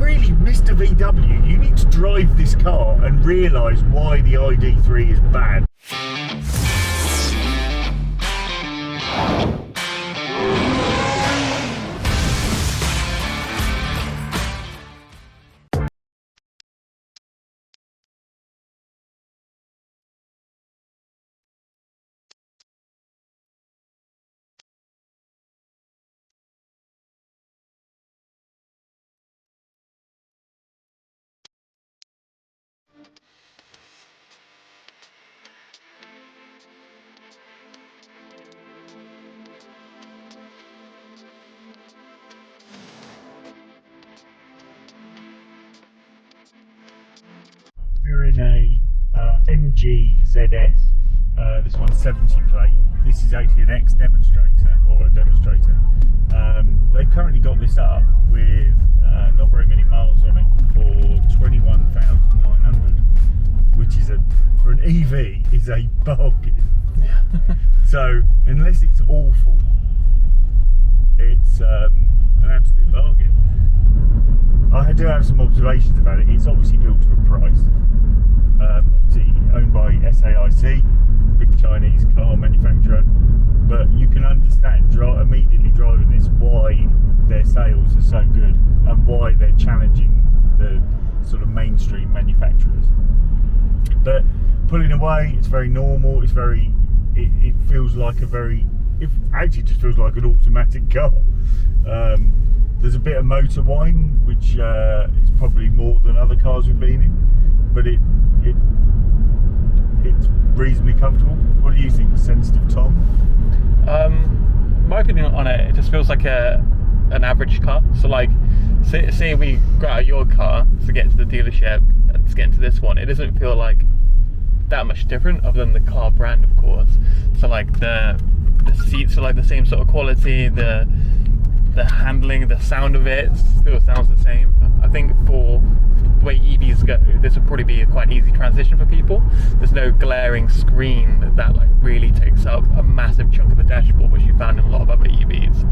really, Mr. VW, you need to drive this car and realise why the ID3 is bad. We're in a MG ZS. This one's 70 plate. This is actually an ex-demonstrator, or a demonstrator. They've currently got this up with not very many miles on it for 21,900, which is for an EV is a bargain. So unless it's awful, it's an absolute bargain. I do have some observations about it. It's obviously built to a price. Obviously owned by SAIC, big Chinese car manufacturer, but you can understand immediately driving this why their sales are so good and why they're challenging the sort of mainstream manufacturers. But pulling away, it's very normal. It's very. It feels like it actually just feels like an automatic car. There's a bit of motor whine, which is probably more than other cars we've been in, but it's reasonably comfortable. What do you think, sensitive Tom? My opinion on it just feels like an average car. So like, say we got out your car to get to the dealership and to get into this one, it doesn't feel like that much different other than the car brand, of course. So like the seats are like the same sort of quality, the handling, the sound of it still sounds the same. I think for the way EVs go, this would probably be quite an easy transition for people. There's no glaring screen that like really takes up a massive chunk of the dashboard, which you found in a lot of other EVs.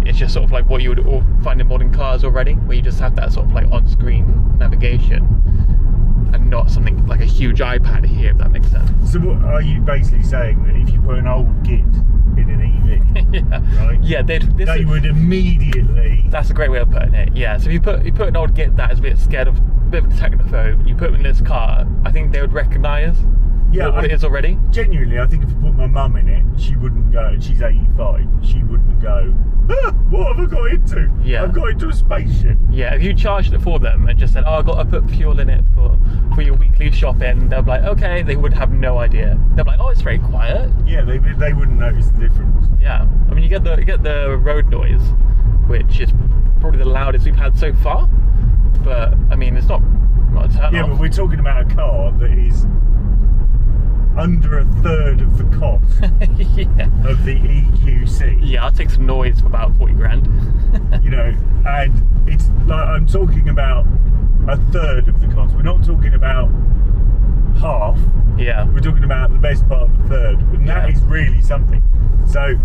It's just sort of like what you would find in modern cars already, where you just have that sort of like on-screen navigation and not something like a huge iPad here, if that makes sense. So what are you basically saying, that if you put an old Git in an EV, yeah, right? Yeah, they would immediately. That's a great way of putting it. Yeah. So if you put an old Git that is a bit scared of, a bit of a technophobe, you put them in this car, I think they would recognise what it is already. Genuinely, I think if you put my mum in it, she wouldn't go. She's 85. She wouldn't go. Ah, what have I got into? Yeah. I've got into a spaceship. Yeah. If you charged it for them and just said, "Oh, I've got to put fuel in it for your weekly shopping," they'll be like, "Okay." They would have no idea. They'll be like, "Oh, it's very quiet." Yeah, they wouldn't notice the difference. Yeah. I mean, you get the road noise, which is probably the loudest we've had so far. But I mean, it's not a turn off. Yeah, but we're talking about a car that is under a third of the cost of the EQC. Yeah, I'll take some noise for about 40 grand. You know, and it's like, I'm talking about a third of the cost. We're not talking about half. Yeah. We're talking about the best part of a third, and that is really something. So,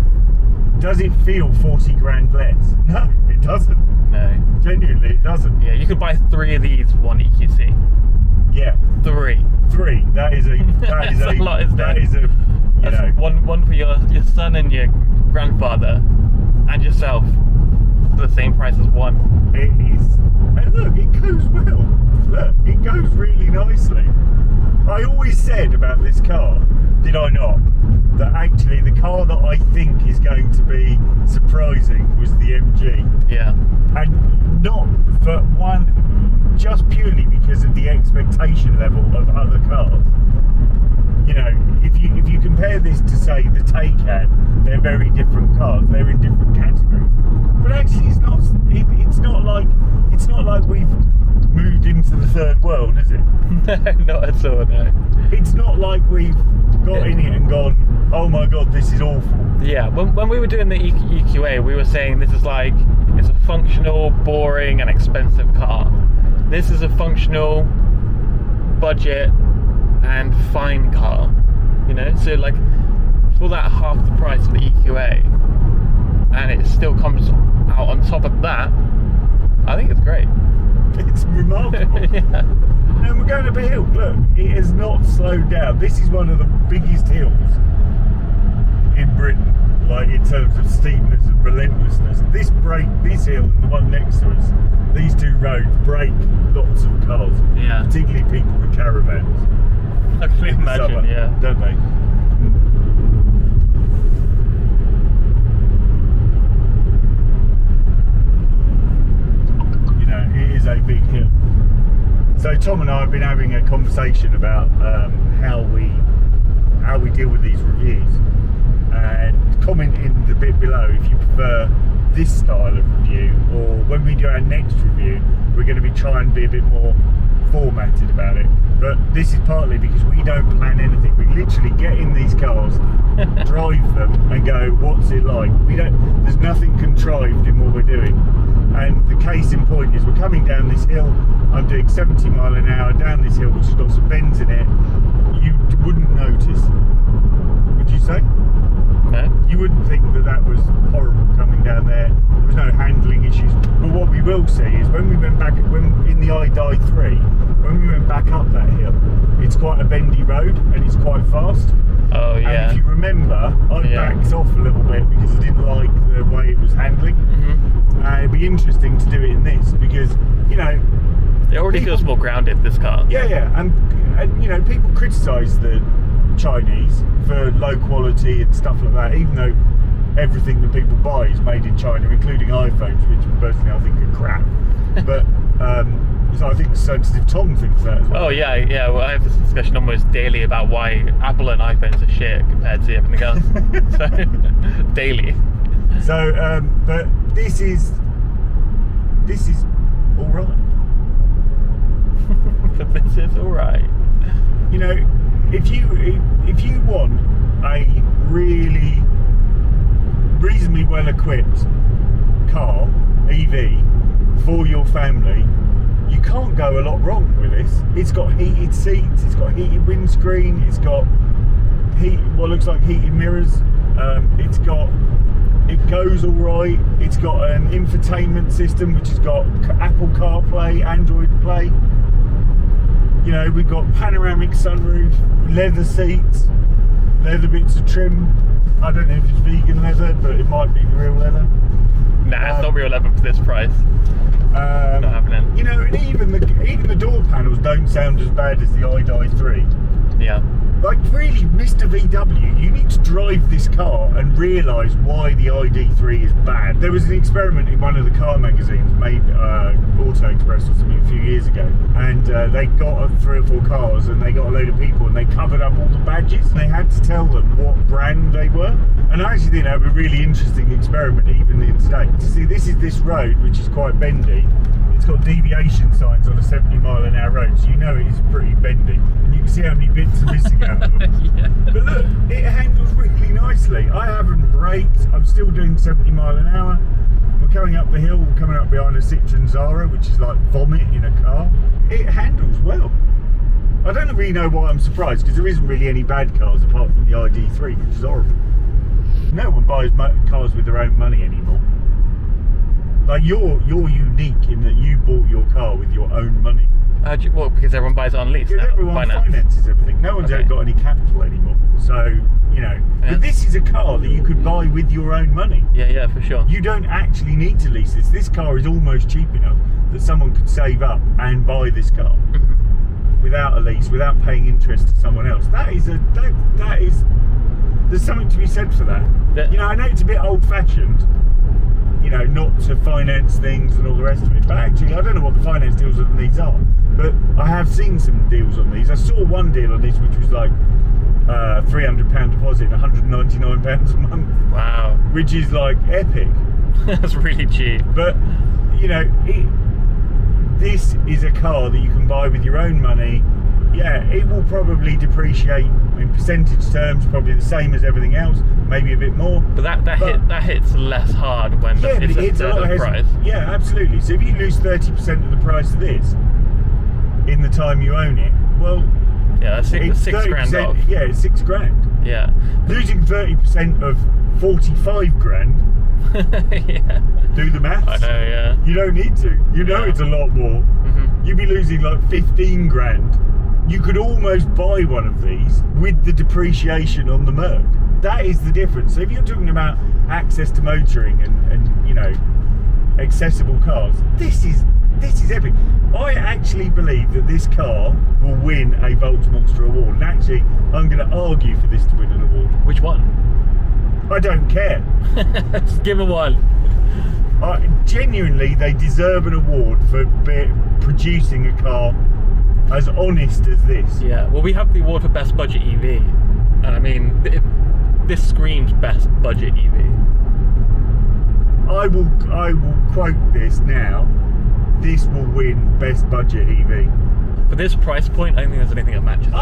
does it feel 40 grand less? No, it doesn't. No. Genuinely, it doesn't. Yeah, you could buy 3 of these for one EQC. Yeah. 3. That is a lot, isn't that it? is a, you know. One for your son and your grandfather and yourself for the same price as one. It is. And look, it goes well. Look, it goes really nicely. I always said about this car, did I not, that actually the car that I think is going to be surprising was the MG. Yeah. And not for one, just purely because of the expectation level of other cars. You know, if you compare this to, say, the Taycan, they're very different cars. They're in different categories. But actually, it's not like we've moved into the third world, is it? No, not at all. No. It's not like we've got in it and gone, oh my god, this is awful. Yeah. When we were doing the EQA, we were saying this is like, it's a functional, boring, and expensive car. This is a functional, budget, and fine car, you know. So like, for that half the price of the EQA, and it still comes out on top of that, I think it's great. It's remarkable. Yeah. And we're going up a hill. Look, it has not slowed down. This is one of the biggest hills in Britain, like in terms of steepness and relentlessness. This hill and the one next to us, these two roads break lots of cars. Yeah. Particularly people with caravans. I can in the imagine, summer, yeah. don't they? You know, it is a big hill. So Tom and I have been having a conversation about how we deal with these reviews, and comment in the bit below if you prefer this style of review, or when we do our next review we're going to be trying to be a bit more formatted about it. But this is partly because we don't plan anything. We literally get in these cars, drive them and go, what's it like? There's nothing contrived in what we're doing. And the case in point is we're coming down this hill, I'm doing 70 mile an hour down this hill which has got some bends in it. You wouldn't notice, would you say? No. You wouldn't think that was horrible coming down there. There was no handling issues. But what we will see is when we went back, in the ID3, when we went back up that hill, it's quite a bendy road and it's quite fast. Oh yeah. And if you remember, I backed off a little bit because I didn't like the way it was handling. It'd be interesting to do it in this because, you know, it already feels more grounded, this car. Yeah, and you know, people criticise the Chinese for low quality and stuff like that, even though everything that people buy is made in China, including iPhones, which personally I think are crap. But so I think Sensitive Tom thinks that as well. Oh yeah. Well, I have this discussion almost daily about why Apple and iPhones are shit compared to everything else. So daily. So, but this is all right. But this is all right. You know, if you want a really reasonably well equipped car, EV, for your family, you can't go a lot wrong with this. It's got heated seats, it's got heated windscreen, it's got what looks like heated mirrors, it goes all right, it's got an infotainment system which has got Apple CarPlay, Android Play. You know, we've got panoramic sunroof, leather seats, leather bits of trim. I don't know if it's vegan leather, but it might be real leather. Nah, it's not real leather for this price. Not happening. You know, and even the door panels don't sound as bad as the ID3. Yeah. Like, really, Mr. VW, you need to drive this car and realise why the ID3 is bad. There was an experiment in one of the car magazines, made Auto Express or something, a few years ago, and they got 3 or 4 cars and they got a load of people and they covered up all the badges and they had to tell them what brand they were. And I actually think that would be a really interesting experiment even in today. To see, this is this road which is quite bendy. It's got deviation signs on a 70 mile an hour road, so you know it is pretty bendy. And you can see how many bits are missing out of them. Yeah. But look, it handles really nicely. I haven't braked, I'm still doing 70 mile an hour. We're coming up the hill, we're coming up behind a Citroen Zara, which is like vomit in a car. It handles well. I don't really know why I'm surprised, because there isn't really any bad cars apart from the ID3, which is horrible. No one buys cars with their own money anymore. Like, you're unique in that you bought your car with your own money. Well, because everyone buys it on lease. Because now, everyone finances everything. No one's got any capital anymore. So, you know. Yeah. But this is a car that you could buy with your own money. Yeah, for sure. You don't actually need to lease this. This car is almost cheap enough that someone could save up and buy this car without a lease, without paying interest to someone else. That is there's something to be said for that. You know, I know it's a bit old-fashioned, you know, not to finance things and all the rest of it, but actually I don't know what the finance deals on these are, but I have seen some deals on these. I saw one deal on this which was like £300 deposit and £199 a month. Wow. Which is like epic. That's really cheap. But, you know, this is a car that you can buy with your own money. Yeah, it will probably depreciate in percentage terms, probably the same as everything else, maybe a bit more. But that hits less hard when it's a third of the price. Yeah, absolutely. So if you lose 30% of the price of this in the time you own it, well, yeah, that's six grand off. Yeah, it's 6 grand. Yeah. Losing 30% of 45 grand. Yeah. Do the maths. I know, yeah. You don't need to. You know it's a lot more. you'd be losing like 15 grand. You could almost buy one of these with the depreciation on the Merc. That is the difference. So if you're talking about access to motoring and you know, accessible cars, this is epic. I actually believe that this car will win a VoltsMonster award, and actually I'm going to argue for this to win an award. Which one? I don't care. Just give them one. Genuinely, they deserve an award for producing a car as honest as this. Yeah, well, we have the award for best budget EV, and I mean, this screams best budget EV. I will quote this now. This will win best budget EV. For this price point, I don't think there's anything that matches.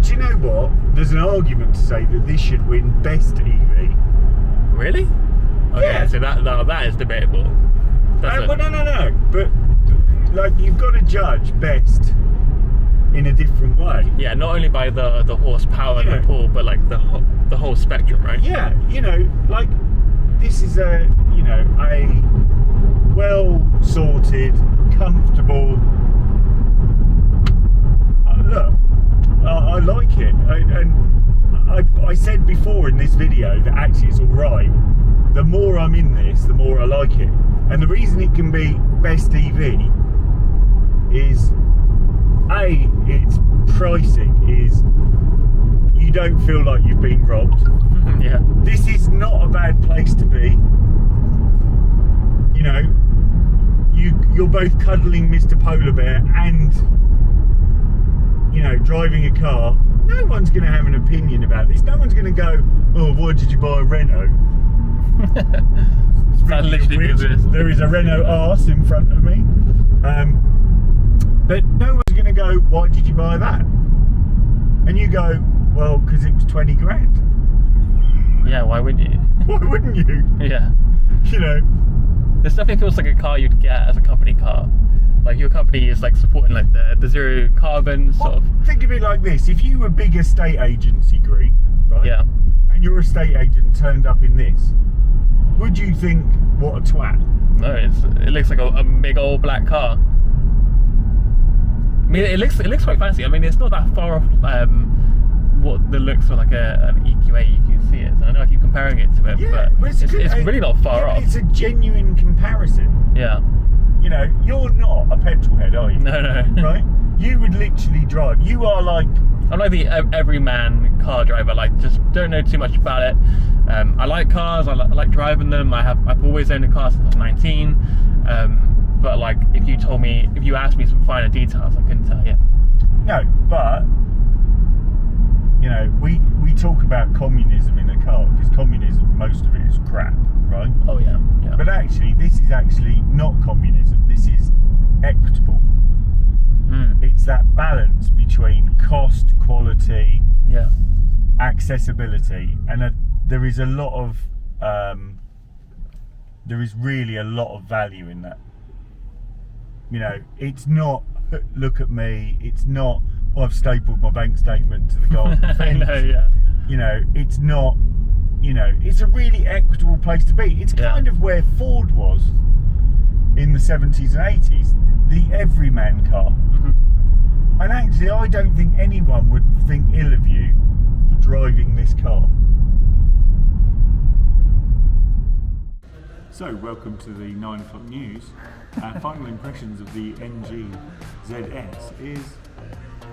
Do you know what? There's an argument to say that this should win best EV. Really? Okay, Yeah. so that is debatable. Well, no. But like, you've got to judge best in a different way. Yeah, not only by the horsepower and the pull, but like the whole spectrum, right? Yeah, you know, like, this is a well sorted, comfortable. Look, I like it, and I said before in this video that actually it's all right. The more I'm in this, the more I like it, and the reason it can be best EV is its pricing is you don't feel like you've been robbed. Yeah. This is not a bad place to be. You know, you're both cuddling Mr. Polar Bear and, you know, driving a car. No one's going to have an opinion about this. No one's going to go, oh, why did you buy a Renault? That literally means this. There is a Renault arse in front of me. But no one's going to go, why did you buy that? And you go, well, because it was 20 grand. Yeah, why wouldn't you? Why wouldn't you? Yeah. You know, this definitely feels like a car you'd get as a company car. Like, your company is like supporting like the zero carbon sort of. Think of it like this: if you were a big estate agency group, right? Yeah. And your estate agent turned up in this, would you think, what a twat? No, it looks like a big old black car. I mean, it looks quite fancy. I mean, it's not that far off what the looks of like an EQA you can see it. So I know I keep comparing it to it, Yeah, but it's really not far off. It's a genuine comparison. Yeah. You know, you're not a petrol head, are you? No. Right? You would literally drive. You are like... I'm like the everyman car driver. Like, just don't know too much about it. I like cars. I like driving them. I've always owned a car since I was 19. But like, if you asked me some finer details, I couldn't tell you. No, but you know, we talk about communism in a car because communism, most of it is crap, right? Oh yeah. But actually, this is actually not communism. This is equitable. It's that balance between cost, quality, accessibility, and there is really a lot of value in that. You know, it's not, look at me, it's not, oh, I've stapled my bank statement to the garden fence. I know, yeah. You know, it's not, you know, it's a really equitable place to be. It's kind of where Ford was in the 70s and 80s, the everyman car. And actually, I don't think anyone would think ill of you for driving this car. So, welcome to the 9 o'clock news. Our final impressions of the MG ZS is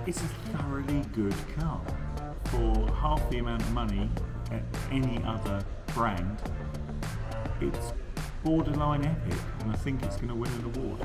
it's a thoroughly good car. For half the amount of money at any other brand, it's borderline epic, and I think it's going to win an award.